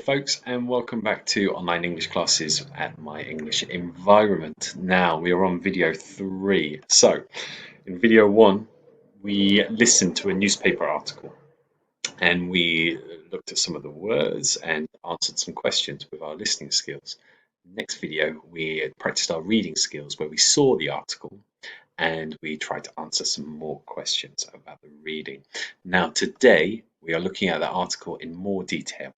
folks, and welcome back to online English classes at My English Environment. Now we are on video 3. So, in video 1, we listened to a newspaper article and we looked at some of the words and answered some questions with our listening skills. Next video, we practiced our reading skills where we saw the article and we tried to answer some more questions about the reading. Now, today, we are looking at the article in more detail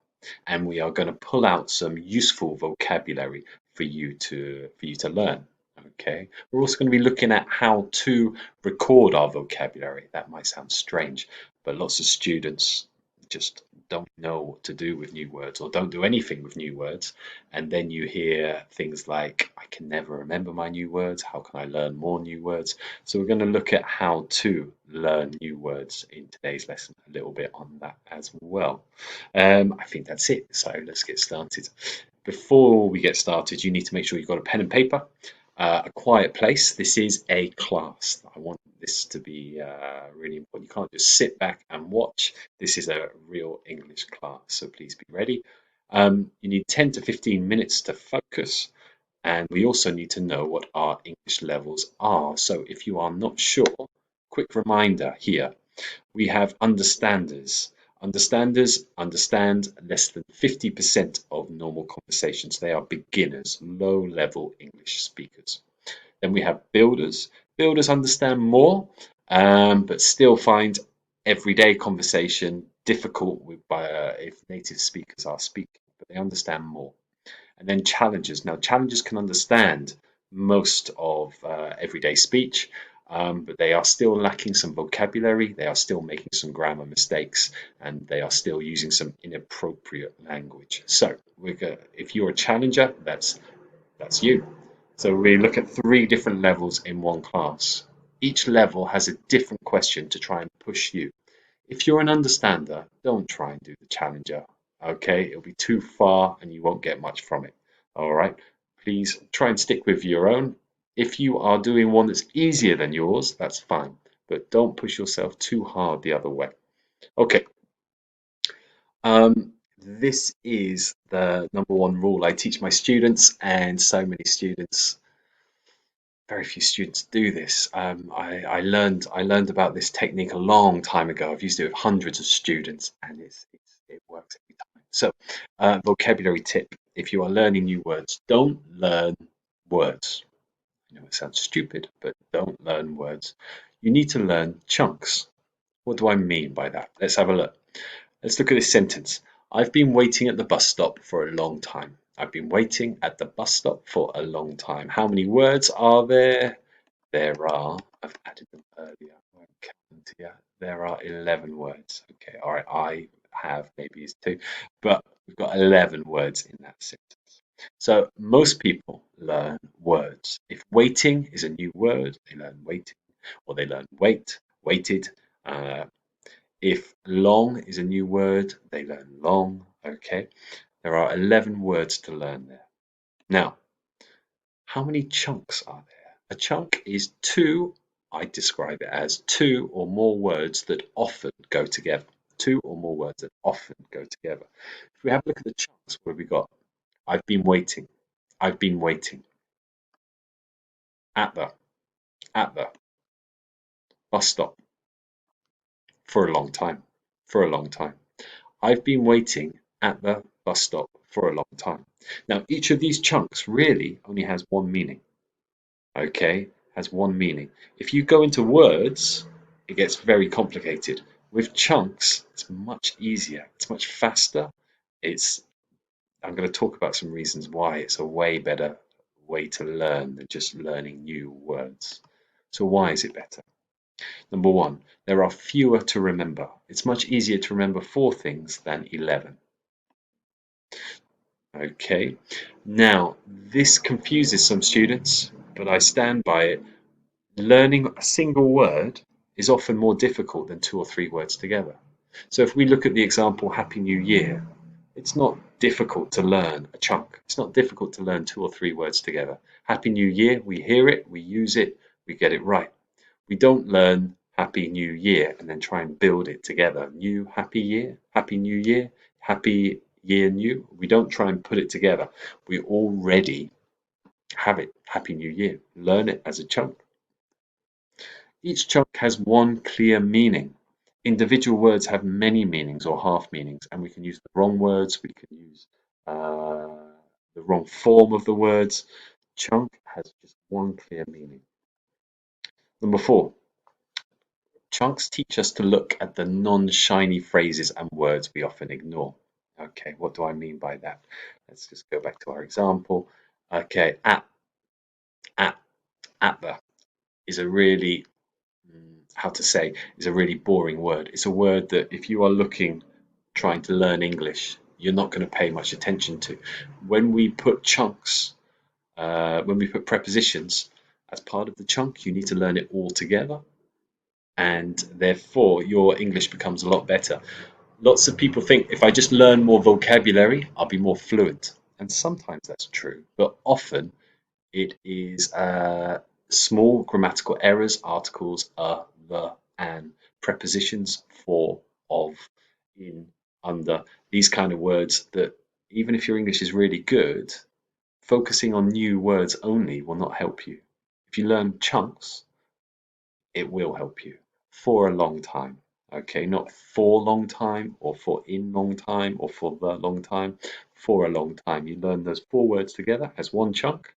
and we are going to pull out some useful vocabulary for you to learn. Okay, we're also going to be looking at how to record our vocabulary. That might sound strange, but lots of students just don't know what to do with new words or don't do anything with new words. And then you hear things like, I can never remember my new words. How can I learn more new words? So we're going to look at how to learn new words in today's lesson, a little bit on that as well. I think that's it. So let's get started. Before we get started, you need to make sure you've got a pen and paper, a quiet place. This is a class. I want this to be really important. You can't just sit back and watch. This is a real English class, so please be ready. You need 10 to 15 minutes to focus, and we also need to know what our English levels are. So if you are not sure, quick reminder here. We have understanders. Understanders understand less than 50% of normal conversations. They are beginners, low-level English speakers. Then we have builders. Builders understand more, but still find everyday conversation difficult if native speakers are speaking, but they understand more. And then challengers. Now, challengers can understand most of everyday speech, but they are still lacking some vocabulary, they are still making some grammar mistakes, and they are still using some inappropriate language. So, if you're a challenger, that's you. So we look at 3 different levels in one class. Each level has a different question to try and push you. If you're an understander, don't try and do the challenger. Okay, it'll be too far and you won't get much from it. All right, please try and stick with your own. If you are doing one that's easier than yours, that's fine, but don't push yourself too hard the other way. Okay. This is the number 1 rule I teach my students, and so many students, very few students do this. I learned about this technique a long time ago. I've used it with hundreds of students, and it works every time. So, vocabulary tip: if you are learning new words, don't learn words. I know it sounds stupid, but don't learn words. You need to learn chunks. What do I mean by that? Let's have a look. Let's look at this sentence. I've been waiting at the bus stop for a long time. I've been waiting at the bus stop for a long time. How many words are there? I've added them earlier. I won't count them to you. There are 11 words. Okay, all right, I have maybe it's 2, but we've got 11 words in that sentence. So most people learn words. If waiting is a new word, they learn waiting, or they learn wait, waited. If long is a new word, they learn long. Okay, there are 11 words to learn there. Now, how many chunks are there? A chunk is I describe it as 2 or more words that often go together. 2 or more words that often go together. If we have a look at the chunks, what have we got? I've been waiting. I've been waiting. At the bus stop. For a long time. For a long time. I've been waiting at the bus stop for a long time. Now, each of these chunks really only has one meaning. Okay, has one meaning. If you go into words, it gets very complicated. With chunks, it's much easier. It's much faster. I'm going to talk about some reasons why it's a way better way to learn than just learning new words. So why is it better? Number 1, there are fewer to remember. It's much easier to remember 4 things than 11. Okay, now this confuses some students, but I stand by it. Learning a single word is often more difficult than 2 or 3 words together. So if we look at the example Happy New Year, it's not difficult to learn a chunk. It's not difficult to learn 2 or 3 words together. Happy New Year, we hear it, we use it, we get it right. We don't learn Happy New Year and then try and build it together. New Happy Year, Happy New Year, Happy year new, we don't try and put it together. We already have it. Happy New Year. Learn it as a chunk. Each chunk has one clear meaning. Individual words have many meanings or half meanings, and we can use the wrong words, we can use the wrong form of the words. Chunk has just one clear meaning. Number 4, chunks teach us to look at the non-shiny phrases and words we often ignore. Okay, what do I mean by that? Let's just go back to our example. Okay, at, at the is a really, how to say, is a really boring word. It's a word that if you are looking, trying to learn English, you're not going to pay much attention to. When we put chunks, when we put prepositions as part of the chunk, you need to learn it all together, and therefore your English becomes a lot better. Lots of people think if I just learn more vocabulary, I'll be more fluent. And sometimes that's true, but often it is small grammatical errors, articles, the, and prepositions for, of, in, under, these kind of words that even if your English is really good, focusing on new words only will not help you. If you learn chunks, it will help you for a long time. Okay, not for long time or for in long time or for the long time, for a long time. You learn those 4 words together as one chunk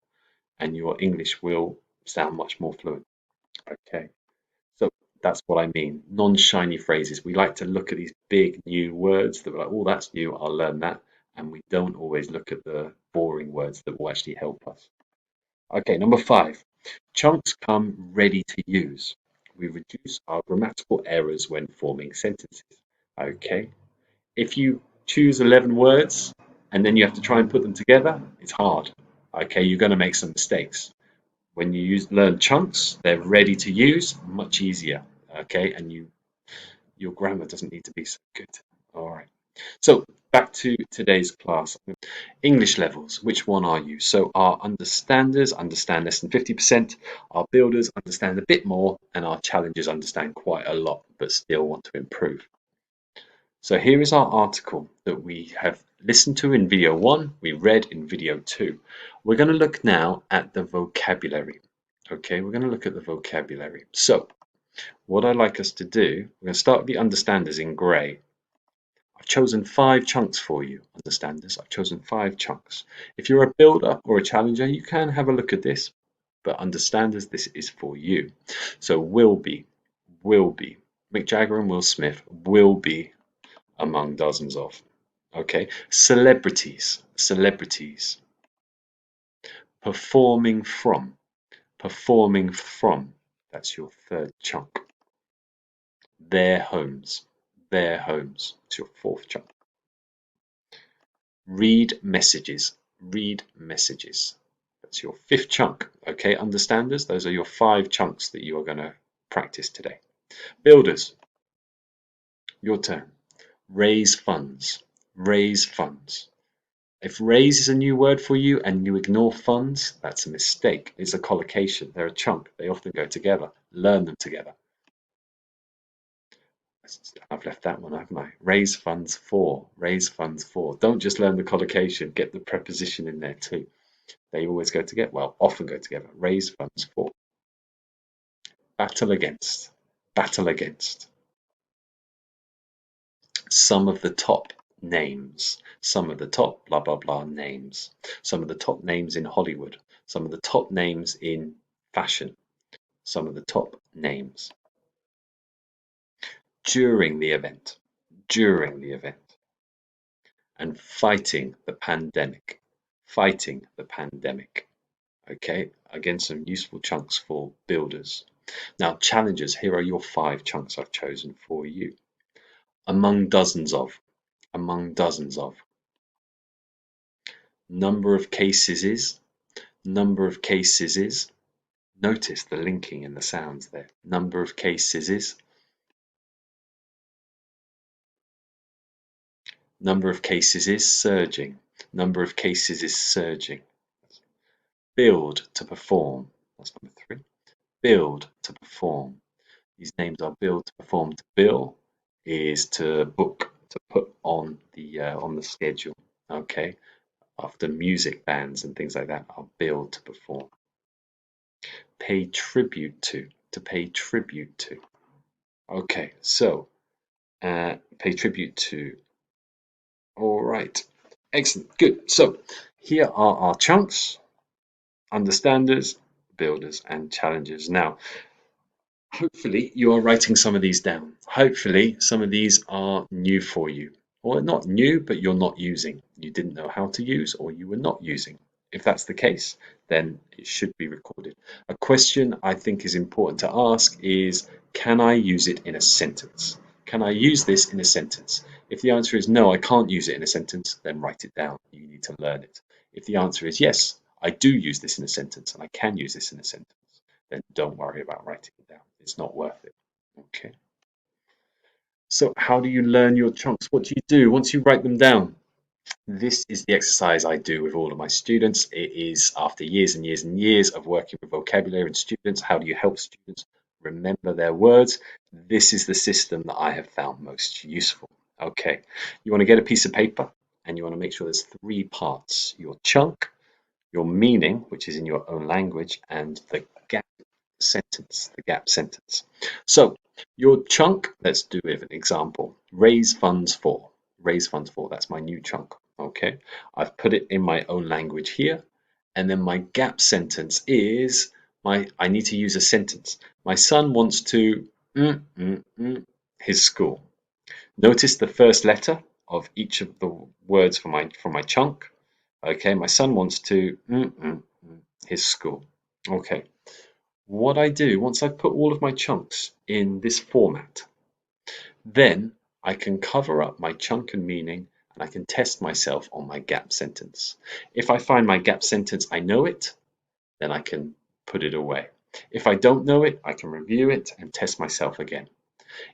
and your English will sound much more fluent. Okay, so that's what I mean. Non-shiny phrases. We like to look at these big new words that we're like, oh, that's new, I'll learn that. And we don't always look at the boring words that will actually help us. Okay, number 5. Chunks come ready to use. We reduce our grammatical errors when forming sentences. Okay, if you choose 11 words and then you have to try and put them together, it's hard. Okay, you're going to make some mistakes. When you learn chunks, they're ready to use, much easier. Okay, and your grammar doesn't need to be so good. All right. So back to today's class. English levels, which one are you? So our understanders understand less than 50%, our builders understand a bit more, and our challengers understand quite a lot, but still want to improve. So here is our article that we have listened to in video 1, we read in video 2. We're going to look now at the vocabulary. Okay, we're going to look at the vocabulary. So what I'd like us to do, we're going to start with the understanders in grey. I've chosen 5 chunks for you, understanders. I've chosen 5 chunks. If you're a builder or a challenger, you can have a look at this, but understanders, this is for you. So will be, Mick Jagger and Will Smith will be among dozens of. Okay, celebrities, performing from, that's your 3rd chunk. Their homes, it's your 4th chunk. Read messages, that's your 5th chunk. Okay, understanders, those are your 5 chunks that you are going to practice today. Builders, your turn. Raise funds, If raise is a new word for you and you ignore funds, that's a mistake. It's a collocation, they're a chunk, they often go together. Learn them together. I've left that one, haven't I? Raise funds for, Don't just learn the collocation, get the preposition in there too. They always go together, well, often go together. Raise funds for. Battle against, Some of the top names, blah blah blah names. Some of the top names in Hollywood, some of the top names in fashion, some of the top names. During the event, and fighting the pandemic, Okay, again, some useful chunks for builders. Now, challengers, here are your 5 chunks I've chosen for you. Among dozens of, number of cases is, notice the linking in the sounds there. Number of cases is, surging, Build to perform, that's number 3. Build to perform. These names are build to perform. To bill is to book to put on the schedule. Okay, after music bands and things like that are billed to perform. Pay tribute to pay tribute to. Okay, so pay tribute to. All right, excellent, good. So here are our chunks: understanders, builders, and challengers. Now, hopefully you are writing some of these down. Hopefully some of these are new for you. Or not new, but you're not using. You didn't know how to use, or you were not using. If that's the case, then it should be recorded. A question I think is important to ask is, can I use it in a sentence? Can I use this in a sentence? If the answer is no, I can't use it in a sentence, then write it down. You need to learn it. If the answer is yes, I do use this in a sentence and I can use this in a sentence, then don't worry about writing it down. It's not worth it. Okay. So how do you learn your chunks? What do you do once you write them down? This is the exercise I do with all of my students. It is after years and years and years of working with vocabulary and students. How do you help students remember their words? This is the system that I have found most useful. Okay, you want to get a piece of paper and you want to make sure there's three parts: your chunk, your meaning, which is in your own language, and the gap sentence, the gap sentence. So your chunk, let's do with an example. Raise funds for. Raise funds for, that's my new chunk. Okay, I've put it in my own language here. And then my gap sentence is I need to use a sentence. My son wants to his school. Notice the first letter of each of the words for my chunk. Okay, my son wants to his school. Okay, what I do once I've put all of my chunks in this format, then I can cover up my chunk and meaning and I can test myself on my gap sentence. If I find my gap sentence, I know it, then I can put it away. If I don't know it, I can review it and test myself again.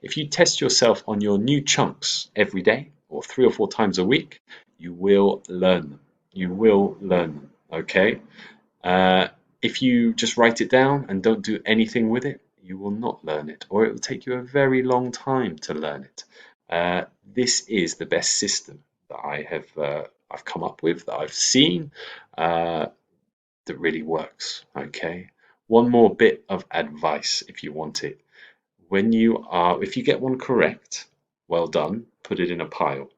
If you test yourself on your new chunks every day or 3 or 4 times a week, you will learn them. You will learn them, okay? If you just write it down and don't do anything with it, you will not learn it, or it will take you a very long time to learn it. This is the best system that I've come up with, that I've seen, that really works. Okay. One more bit of advice if you want it. If you get one correct, well done, put it in a pile.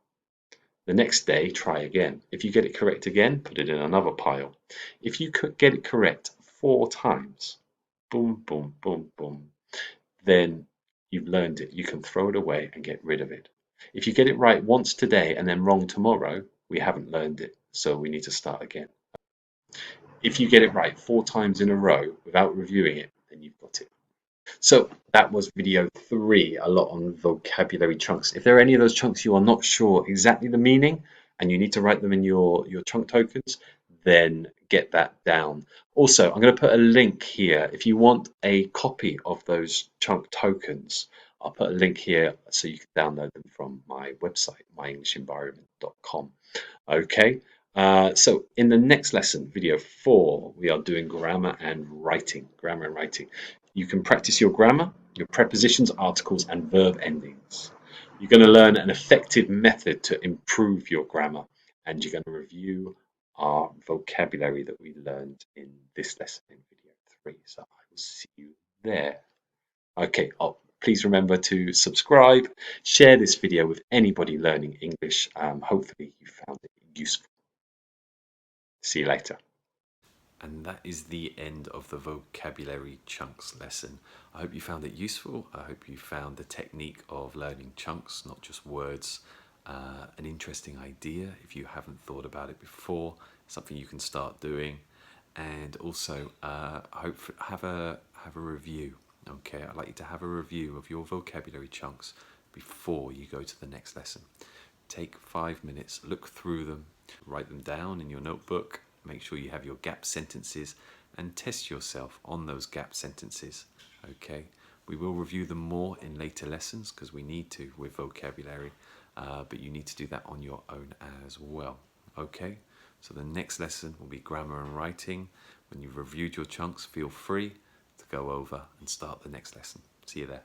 The next day, try again. If you get it correct again, put it in another pile. If you could get it correct 4 times, boom, boom, boom, boom, then you've learned it. You can throw it away and get rid of it. If you get it right once today and then wrong tomorrow, we haven't learned it, so we need to start again. If you get it right 4 times in a row without reviewing it, then you've got it. So that was video 3, a lot on vocabulary chunks. If there are any of those chunks you are not sure exactly the meaning and you need to write them in your chunk tokens, then get that down. Also, I'm going to put a link here. If you want a copy of those chunk tokens, I'll put a link here so you can download them from my website, myenglishenvironment.com. Okay, so in the next lesson, video 4, we are doing grammar and writing. Grammar and writing. You can practice your grammar, your prepositions, articles, and verb endings. You're going to learn an effective method to improve your grammar, and you're going to review our vocabulary that we learned in this lesson in video 3. So I will see you there. Okay, please remember to subscribe, share this video with anybody learning English. Hopefully you found it useful. See you later. And that is the end of the vocabulary chunks lesson. I hope you found it useful. I hope you found the technique of learning chunks, not just words, an interesting idea if you haven't thought about it before, something you can start doing. And also, have a review. Okay, I'd like you to have a review of your vocabulary chunks before you go to the next lesson. Take 5 minutes, look through them, write them down in your notebook, make sure you have your gap sentences, and test yourself on those gap sentences. Okay, we will review them more in later lessons because we need to with vocabulary, but you need to do that on your own as well. Okay, so the next lesson will be grammar and writing. When you've reviewed your chunks, feel free to go over and start the next lesson. See you there.